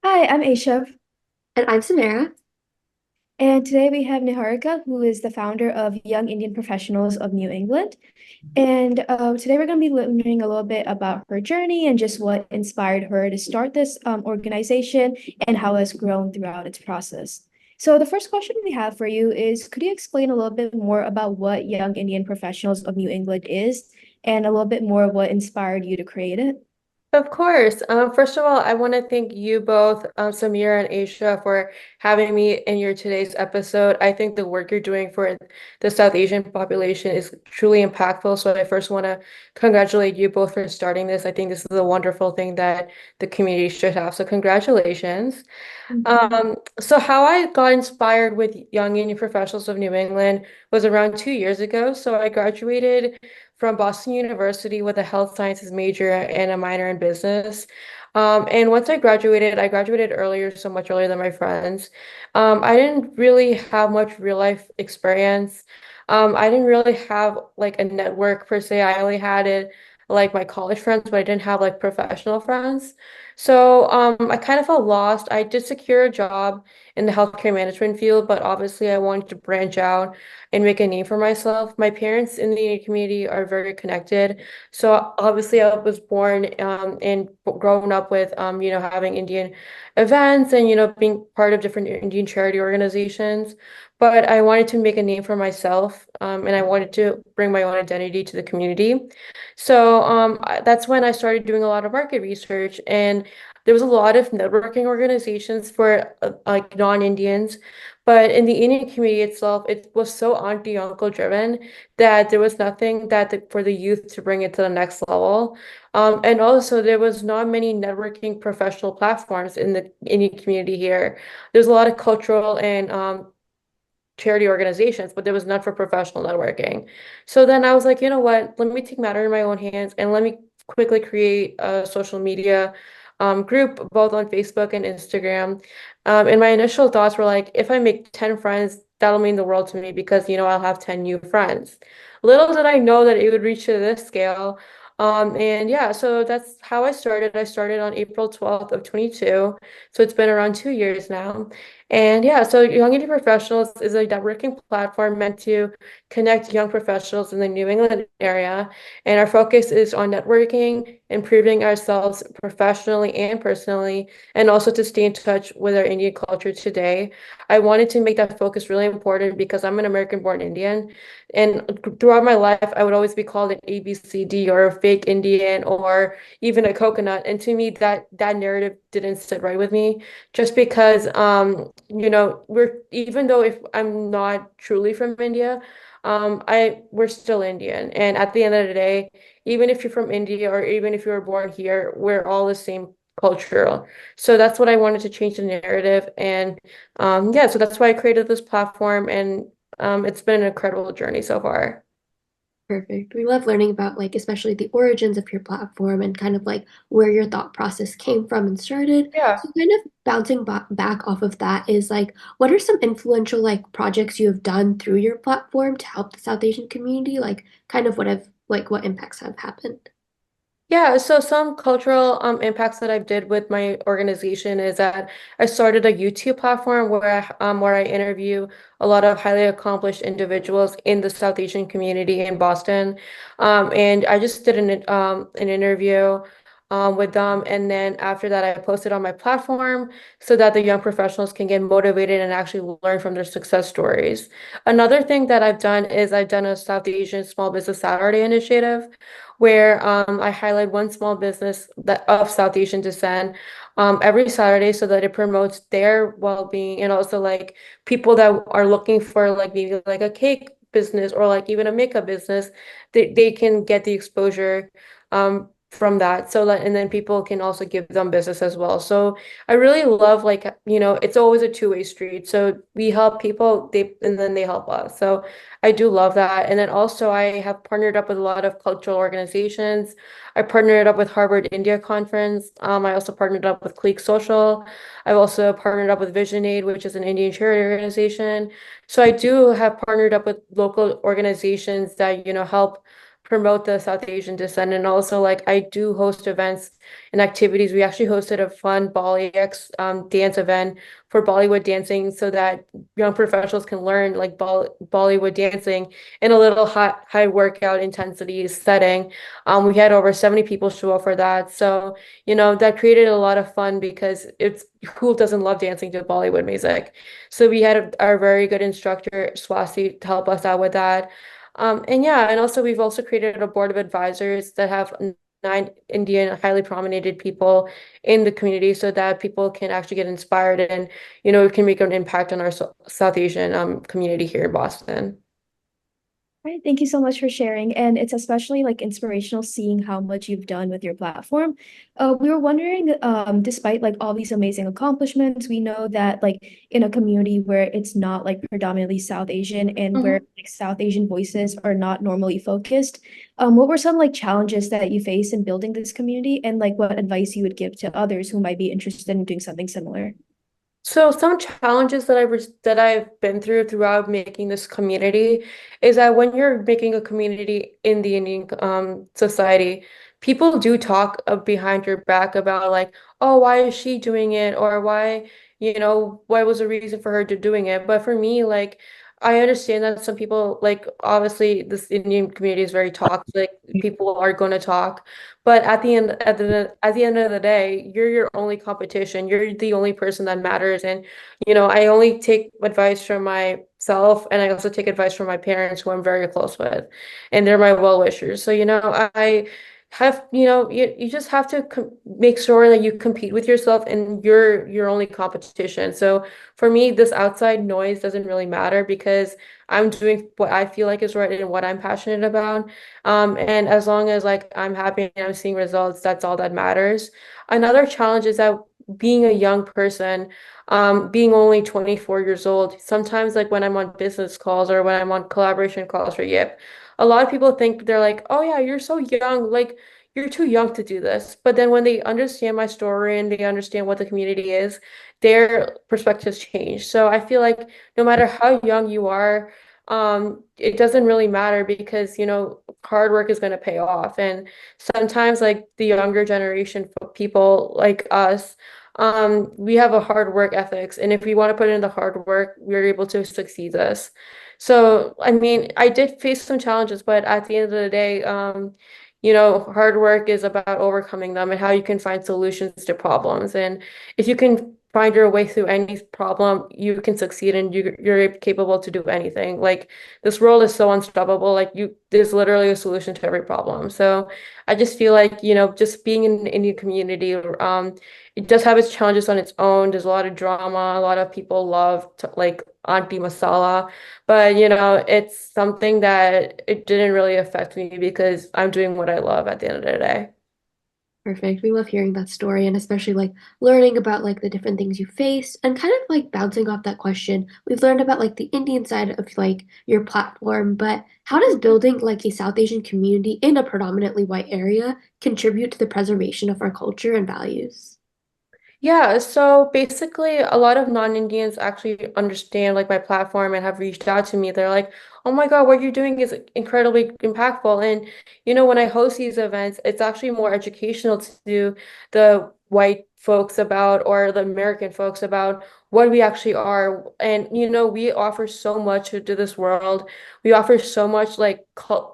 Hi, I'm Aisha, And I'm Samara. and today we have Neeharika, who is the founder of Young Indian Professionals of New England. And today we're going to be learning a little bit about her journey and just what inspired her to start this organization and how it's grown throughout its process. So the first question we have for you is, could you explain a little bit more about what Young Indian Professionals of New England is and a little bit more what inspired you to create it? Of course. First of all, I want to thank you both, Samira and Aisha, for having me in your today's episode. I think the work you're doing for the South Asian population is truly impactful. So I first want to congratulate you both for starting this. I think this is a wonderful thing that the community should have. So congratulations. Mhm. So how I got inspired with Young Indian Professionals of New England was around 2 years ago. So I graduated from Boston University with a health sciences major and a minor in business. And once I graduated earlier, so much earlier than my friends. I didn't really have much real life experience. I didn't really have like a network per se. I only had it like my college friends, but I didn't have like professional friends. So I kind of felt lost. I did secure a job in the healthcare management field, but obviously I wanted to branch out and make a name for myself. My parents in the Indian community are very connected. So obviously I was born and grown up with having Indian events and being part of different Indian charity organizations. But I wanted to make a name for myself and I wanted to bring my own identity to the community. So that's when I started doing a lot of market research, and there was a lot of networking organizations for like non-Indians. But in the Indian community itself, it was so auntie uncle driven that there was nothing for the youth to bring it to the next level. And also there was not many networking professional platforms in the Indian community here. There's a lot of cultural and charity organizations, but there was none for professional networking. So then I was like, you know what? Let me take matter in my own hands and let me quickly create a social media group both on Facebook and Instagram. And my initial thoughts were like, if I make 10 friends, that'll mean the world to me because, I'll have 10 new friends. Little did I know that it would reach to this scale. And yeah, so that's how I started. I started on April 12th of 22. So it's been around 2 years now. And yeah, so Young Indian Professionals is a networking platform meant to connect young professionals in the New England area. And our focus is on networking, improving ourselves professionally and personally, and also to stay in touch with our Indian culture today. I wanted to make that focus really important because I'm an American-born Indian. And throughout my life, I would always be called an ABCD or a fake Indian or even a coconut. And to me, that narrative didn't sit right with me just because we're even though if I'm not truly from India, we're still Indian. And at the end of the day, even if you're from India or even if you were born here, we're all the same cultural. So that's what I wanted to change the narrative. And yeah, so that's why I created this platform and it's been an incredible journey so far. Perfect. We love learning about especially the origins of your platform and kind of like where your thought process came from and started. Yeah. So kind of bouncing back off of that is what are some influential projects you have done through your platform to help the South Asian community? Like kind of what impacts have happened? Yeah, so some cultural impacts that I did with my organization is that I started a YouTube platform where I interview a lot of highly accomplished individuals in the South Asian community in Boston. And I just did an interview with them, and then after that I posted on my platform so that the young professionals can get motivated and actually learn from their success stories. Another thing that I've done is I've done a South Asian Small Business Saturday initiative where I highlight one small business that of South Asian descent every Saturday so that it promotes their well-being and also like people that are looking for like maybe like a cake business or like even a makeup business, they can get the exposure from that so that and then people can also give them business as well. So I really love like it's always a two-way street. So we help people and then they help us. So I do love that. And then also I have partnered up with a lot of cultural organizations. I partnered up with Harvard India Conference. I also partnered up with Clique Social. I've also partnered up with Vision Aid, which is an Indian charity organization. So I do have partnered up with local organizations that, help promote the South Asian descent. And also, like, I do host events and activities. We actually hosted a fun dance event for Bollywood dancing so that young professionals can learn like Bollywood dancing in a little high workout intensity setting. We had over 70 people show up for that. So, that created a lot of fun because it's who doesn't love dancing to Bollywood music. So we had our very good instructor, Swasti, to help us out with that. And yeah, and also we've also created a board of advisors that have nine Indian highly prominent people in the community so that people can actually get inspired and, can make an impact on our South Asian community here in Boston. Right, thank you so much for sharing. And it's especially like inspirational seeing how much you've done with your platform. We were wondering, despite like all these amazing accomplishments, we know that like in a community where it's not like predominantly South Asian and where Mhm. like South Asian voices are not normally focused, what were some like challenges that you face in building this community and like what advice you would give to others who might be interested in doing something similar? So some challenges that I've been throughout making this community is that when you're making a community in the Indian society, people do talk behind your back about like, oh, why is she doing it? Or why, what was the reason for her to doing it? But for me, like, I understand that some people, like, obviously this Indian community is very toxic. People are going to talk. But at the end of the day, you're your only competition. You're the only person that matters. And, I only take advice from myself and I also take advice from my parents who I'm very close with. And they're my well-wishers. So, I have, you just have to make sure that you compete with yourself and you're your only competition. So for me, this outside noise doesn't really matter because I'm doing what I feel like is right and what I'm passionate about. And as long as like I'm happy and I'm seeing results, that's all that matters. Another challenge is that being a young person, being only 24 years old, sometimes like when I'm on business calls or when I'm on collaboration calls for YIP, a lot of people think they're like, oh yeah, you're so young, like you're too young to do this. But then when they understand my story and they understand what the community is, their perspectives change. So I feel like no matter how young you are, it doesn't really matter because, hard work is going to pay off. And sometimes, like the younger generation people like us, we have a hard work ethics. And if we want to put in the hard work, we're able to succeed this. So, I mean, I did face some challenges, but at the end of the day, hard work is about overcoming them and how you can find solutions to problems. And if you can find your way through any problem, you can succeed and you're capable to do anything. Like this world is so unstoppable. Like there's literally a solution to every problem. So I just feel like, just being in the Indian community, it does have its challenges on its own. There's a lot of drama. A lot of people love to, like Auntie Masala, but it's something that it didn't really affect me because I'm doing what I love at the end of the day. Perfect. We love hearing that story and especially like learning about like the different things you face and kind of like bouncing off that question. We've learned about like the Indian side of like your platform, but how does building like a South Asian community in a predominantly white area contribute to the preservation of our culture and values? Yeah, so basically, a lot of non-Indians actually understand like my platform and have reached out to me. They're like, "Oh my God, what you're doing is incredibly impactful." And when I host these events, it's actually more educational to the white folks about or the American folks about what we actually are. And we offer so much to this world. We offer so much like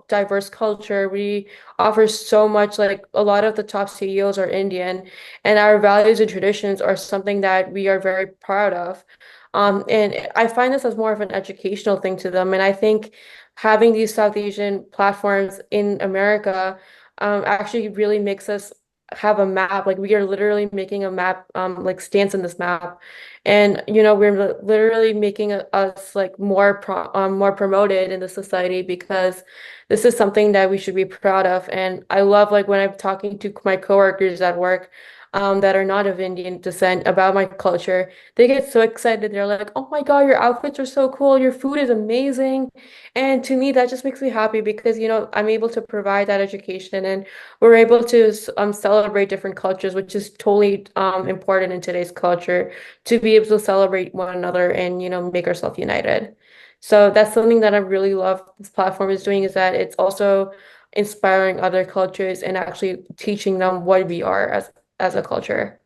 diverse culture. We offer so much like a lot of the top CEOs are Indian. And our values and traditions are something that we are very proud of. And I find this as more of an educational thing to them. And I think having these South Asian platforms in America actually really makes us have a map. Like we are literally making a map, like stance in this map. And we're literally making us like more promoted in the society because this is something that we should be proud of. And I love like when I'm talking to my coworkers at work that are not of Indian descent about my culture. They get so excited. They're like, "Oh my God, your outfits are so cool. Your food is amazing." And to me, that just makes me happy because, I'm able to provide that education and we're able to celebrate different cultures, which is totally important in today's culture to be able to celebrate one another and, make ourselves united. So that's something that I really love this platform is doing is that it's also inspiring other cultures and actually teaching them what we are as a culture.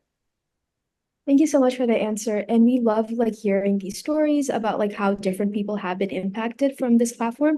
Thank you so much for the answer. And we love like hearing these stories about like how different people have been impacted from this platform.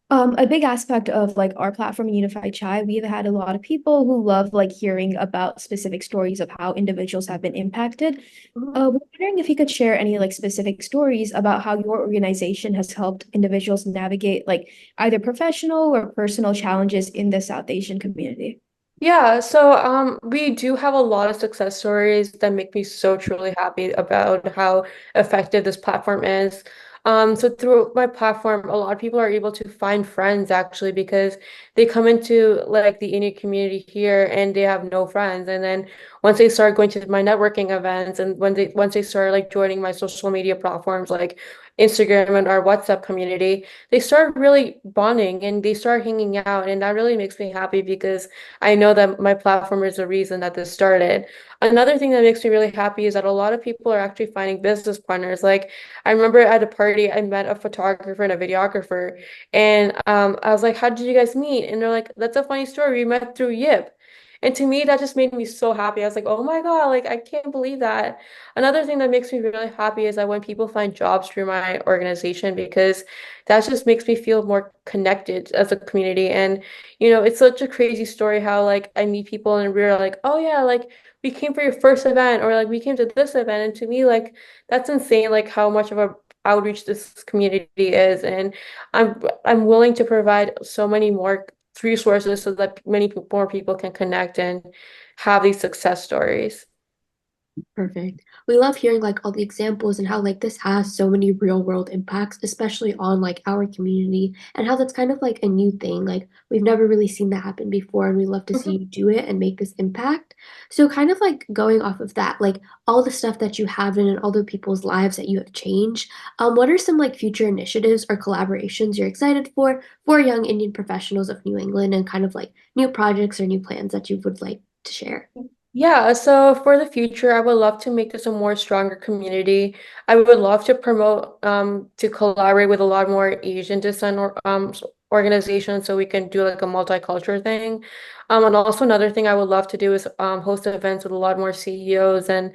A big aspect of like our platform, UnifyChai, we've had a lot of people who love like hearing about specific stories of how individuals have been impacted. We're wondering if you could share any like specific stories about how your organization has helped individuals navigate like either professional or personal challenges in the South Asian community. Yeah, so we do have a lot of success stories that make me so truly happy about how effective this platform is. So through my platform, a lot of people are able to find friends actually because they come into like the Indian community here and they have no friends. And then once they start going to my networking events and once they start like joining my social media platforms like Instagram and our WhatsApp community, they start really bonding and they start hanging out. And that really makes me happy because I know that my platform is the reason that this started. Another thing that makes me really happy is that a lot of people are actually finding business partners. Like I remember at a party, I met a photographer and a videographer, and I was like, "How did you guys meet?" And they're like, "That's a funny story. We met through Yip." And to me, that just made me so happy. I was like, "Oh my God, like I can't believe that." Another thing that makes me really happy is that when people find jobs through my organization, because that just makes me feel more connected as a community. And it's such a crazy story how like I meet people and we're like, oh yeah, like we came for your first event or like we came to this event. And to me, like that's insane, like how much of a outreach this community is. And I'm willing to provide so many more resources so that more people can connect and have these success stories. Perfect. We love hearing like all the examples and how like this has so many real world impacts, especially on like our community, and how that's kind of like a new thing. Like we've never really seen that happen before, and we love to see Mhm. you do it and make this impact. So kind of like going off of that, like all the stuff that you have done and all the people's lives that you have changed, what are some like future initiatives or collaborations you're excited for young Indian professionals of New England and kind of like new projects or new plans that you would like to share? Yeah, so for the future, I would love to make this a more stronger community. I would love to promote to collaborate with a lot more Asian descent organizations so we can do like a multicultural thing. And also another thing I would love to do is host events with a lot more CEOs and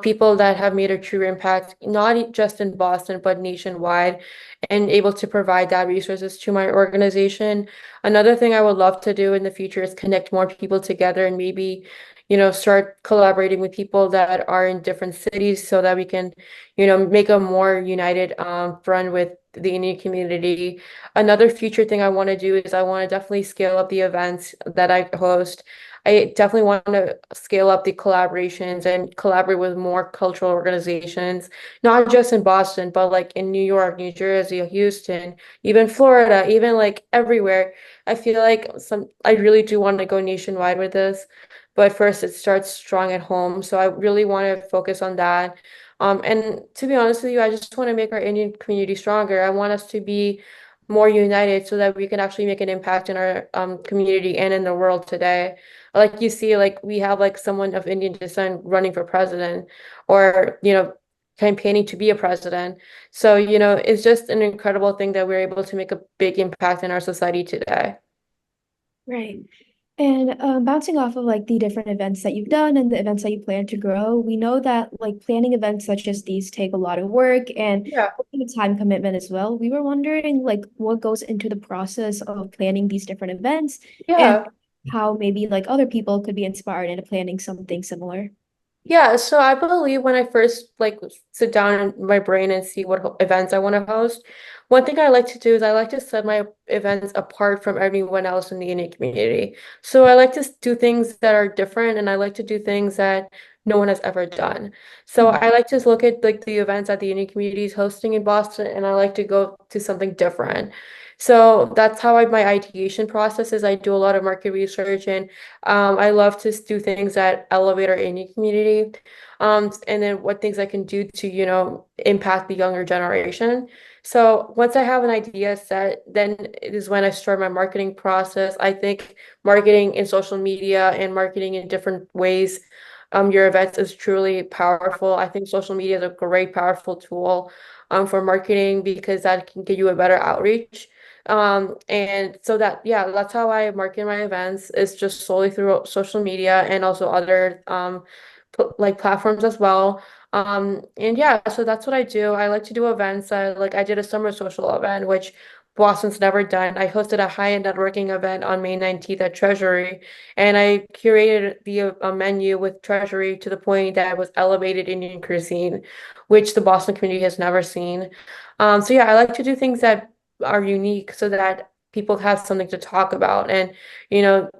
people that have made a true impact, not just in Boston, but nationwide, and able to provide that resources to my organization. Another thing I would love to do in the future is connect more people together and maybe start collaborating with people that are in different cities so that we can, make a more united front with the Indian community. Another future thing I want to do is I want to definitely scale up the events that I host. I definitely want to scale up the collaborations and collaborate with more cultural organizations, not just in Boston, but like in New York, New Jersey, Houston, even Florida, even like everywhere. I feel like I really do want to go nationwide with this. But first, it starts strong at home. So I really want to focus on that. And to be honest with you, I just want to make our Indian community stronger. I want us to be more united so that we can actually make an impact in our community and in the world today. Like you see, like we have like someone of Indian descent running for president or, campaigning to be a president. So, it's just an incredible thing that we're able to make a big impact in our society today. Right. And bouncing off of like the different events that you've done and the events that you plan to grow, we know that like planning events such as these take a lot of work and Yeah. a time commitment as well. We were wondering like what goes into the process of planning these different events and Yeah. how maybe like other people could be inspired into planning something similar. Yeah, so I believe when I first like sit down in my brain and see what events I want to host, one thing I like to do is I like to set my events apart from everyone else in the Indian community. So I like to do things that are different and I like to do things that no one has ever done. So Mhm. I like to look at like the events that the Indian community is hosting in Boston and I like to go to something different. So that's how my ideation process is. I do a lot of market research and I love to do things that elevate our Indian community. And then what things I can do to, impact the younger generation. So once I have an idea set, then it is when I start my marketing process. I think marketing in social media and marketing in different ways, your events is truly powerful. I think social media is a great, powerful tool. for marketing because that can give you a better outreach. And so that, yeah, that's how I market my events is just solely through social media and also other like platforms as well. And yeah, so that's what I do. I like to do events. I did a summer social event, which Boston's never done. I hosted a high-end networking event on May 19th at Treasury, and I curated the a menu with Treasury to the point that it was elevated Indian cuisine, which the Boston community has never seen. So yeah, I like to do things that are unique so that people have something to talk about. And,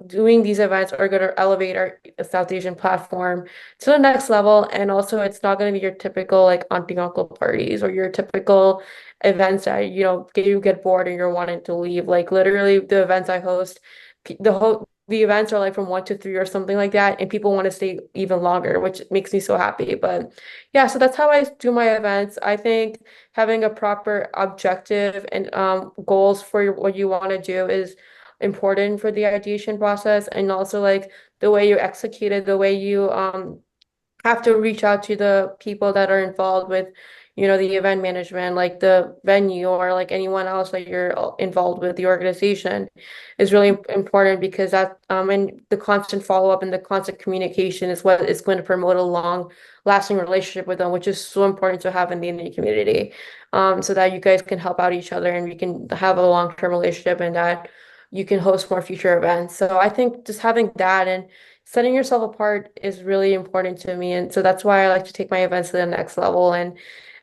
doing these events are going to elevate our South Asian platform to the next level. And also, it's not going to be your typical like auntie uncle parties or your typical events that, you get bored and you're wanting to leave. Like literally the events I host, the events are like from 1 to 3 or something like that, and people want to stay even longer, which makes me so happy. But yeah, so that's how I do my events. I think having a proper objective and goals for what you want to do is important for the ideation process, and also like the way you execute it, the way you have to reach out to the people that are involved with, the event management, like the venue or like anyone else that you're involved with the organization is really important because that and the constant follow-up and the constant communication is what is going to promote a long lasting relationship with them, which is so important to have in the Indian community. So that you guys can help out each other and we can have a long-term relationship and that you can host more future events. So I think just having that and setting yourself apart is really important to me. And so that's why I like to take my events to the next level. And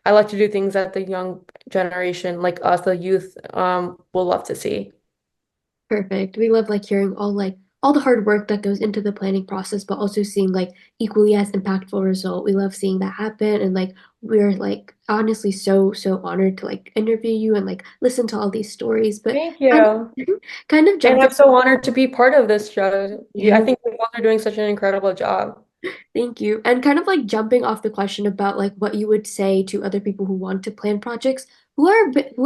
I like to do things that the young generation, like us, the youth, will love to see. Perfect. We love like hearing all the hard work that goes into the planning process, but also seeing like equally as impactful result. We love seeing that happen, and like we're like honestly so honored to like interview you and like listen to all these stories. But Thank kind you. kind of And jumping. I'm so honored to be part of this show. I Yeah. think you both are doing such an incredible job. Thank you. And kind of like jumping off the question about like what you would say to other people who want to plan projects, who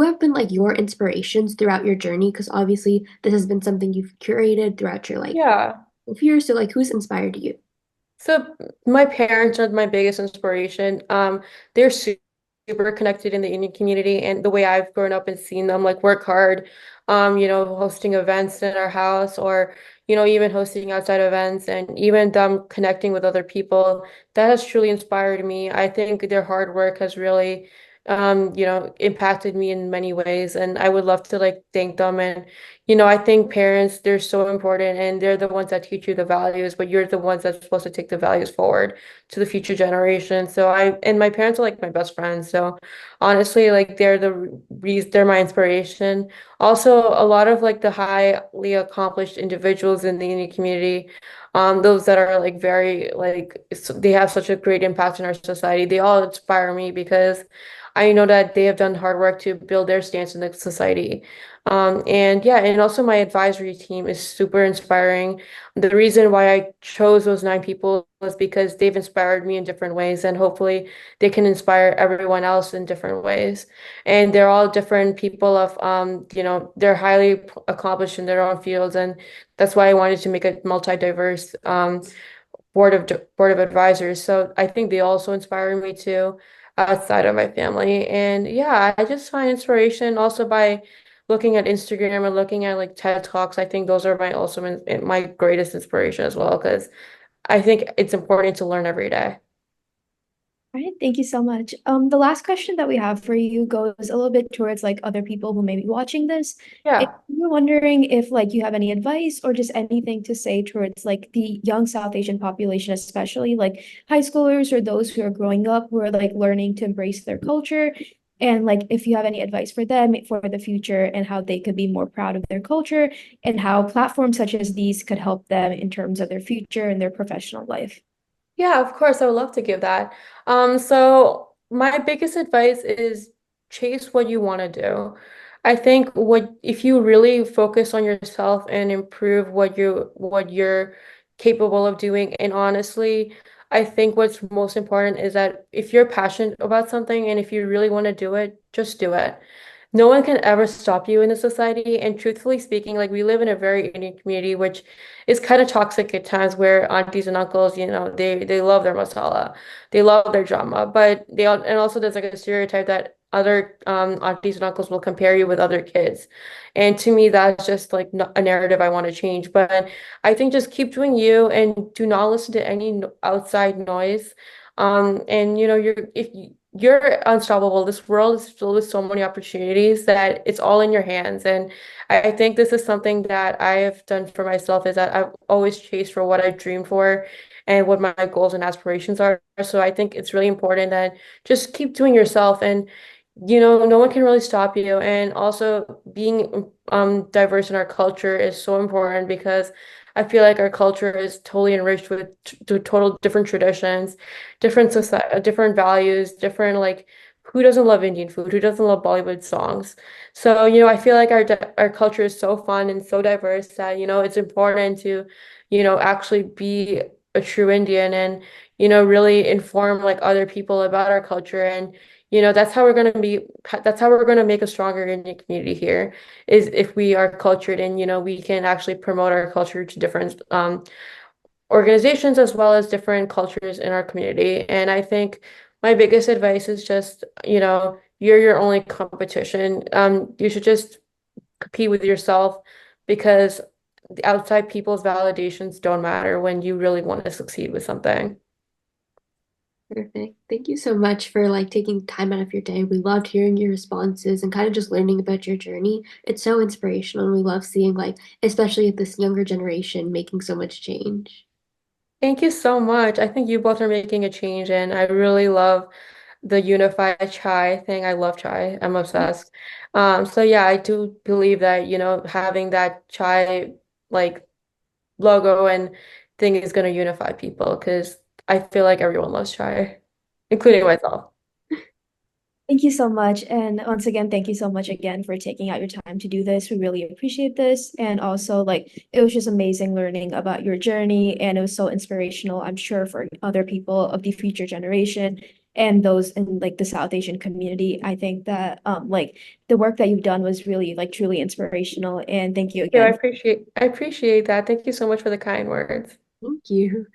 have been like your inspirations throughout your journey? Because obviously this has been something you've curated throughout your like Yeah. years. So like who's inspired you? So my parents are my biggest inspiration. They're super connected in the Indian community, and the way I've grown up and seen them like work hard, hosting events in our house or even hosting outside events and even them connecting with other people, that has truly inspired me. I think their hard work has really impacted me in many ways, and I would love to like thank them. And I think parents, they're so important and they're the ones that teach you the values, but you're the ones that's supposed to take the values forward to the future generation. And my parents are like my best friends. So honestly, like they're the reason, they're my inspiration. Also, a lot of like the highly accomplished individuals in the Indian community, those that are like very like they have such a great impact in our society. They all inspire me because I know that they have done hard work to build their stance in the society. And yeah, and also my advisory team is super inspiring. The reason why I chose those 9 people was because they've inspired me in different ways, and hopefully they can inspire everyone else in different ways. And they're all different people of, they're highly accomplished in their own fields, and that's why I wanted to make a multi-diverse board of advisors. So I think they also inspire me too, outside of my family. And yeah, I just find inspiration also by looking at Instagram and looking at like TED Talks. I think those are my greatest inspiration as well, because I think it's important to learn every day. All right, thank you so much. The last question that we have for you goes a little bit towards like other people who may be watching this. And Yeah. we're wondering if like you have any advice or just anything to say towards like the young South Asian population, especially like high schoolers or those who are growing up who are like learning to embrace their culture. And like if you have any advice for them for the future and how they could be more proud of their culture and how platforms such as these could help them in terms of their future and their professional life. Yeah, of course, I would love to give that. So my biggest advice is chase what you want to do. I think what if you really focus on yourself and improve what you're capable of doing, and honestly, I think what's most important is that if you're passionate about something and if you really want to do it, just do it. No one can ever stop you in the society. And truthfully speaking, like we live in a very Indian community, which is kind of toxic at times where aunties and uncles, they love their masala, they love their drama, but and also there's like a stereotype that other aunties and uncles will compare you with other kids. And to me, that's just like a narrative I want to change. But I think just keep doing you and do not listen to any outside noise. And you know, you're unstoppable. This world is filled with so many opportunities that it's all in your hands. And I think this is something that I have done for myself is that I've always chased for what I've dreamed for and what my goals and aspirations are. So I think it's really important that just keep doing yourself and you know, no one can really stop you. And also being diverse in our culture is so important because I feel like our culture is totally enriched with total different traditions, different society, different values, different like who doesn't love Indian food? Who doesn't love Bollywood songs? So, you know, I feel like our culture is so fun and so diverse that, you know, it's important to, you know, actually be a true Indian and, you know, really inform like other people about our culture and you know, that's how we're going to make a stronger Indian community here, is if we are cultured and, you know, we can actually promote our culture to different organizations as well as different cultures in our community. And I think my biggest advice is just, you know, you're your only competition. You should just compete with yourself because the outside people's validations don't matter when you really want to succeed with something. Perfect. Thank you so much for like taking time out of your day. We loved hearing your responses and kind of just learning about your journey. It's so inspirational and we love seeing like, especially this younger generation making so much change. Thank you so much. I think you both are making a change, and I really love the Unified Chai thing. I love chai. I'm obsessed. So yeah, I do believe that, you know, having that chai like logo and thing is going to unify people because I feel like everyone loves chai, including myself. Thank you so much. And once again, thank you so much again for taking out your time to do this. We really appreciate this. And also, like, it was just amazing learning about your journey, and it was so inspirational, I'm sure, for other people of the future generation and those in like the South Asian community. I think that like the work that you've done was really like truly inspirational. And thank you Yeah, again. I appreciate that. Thank you so much for the kind words. Thank you.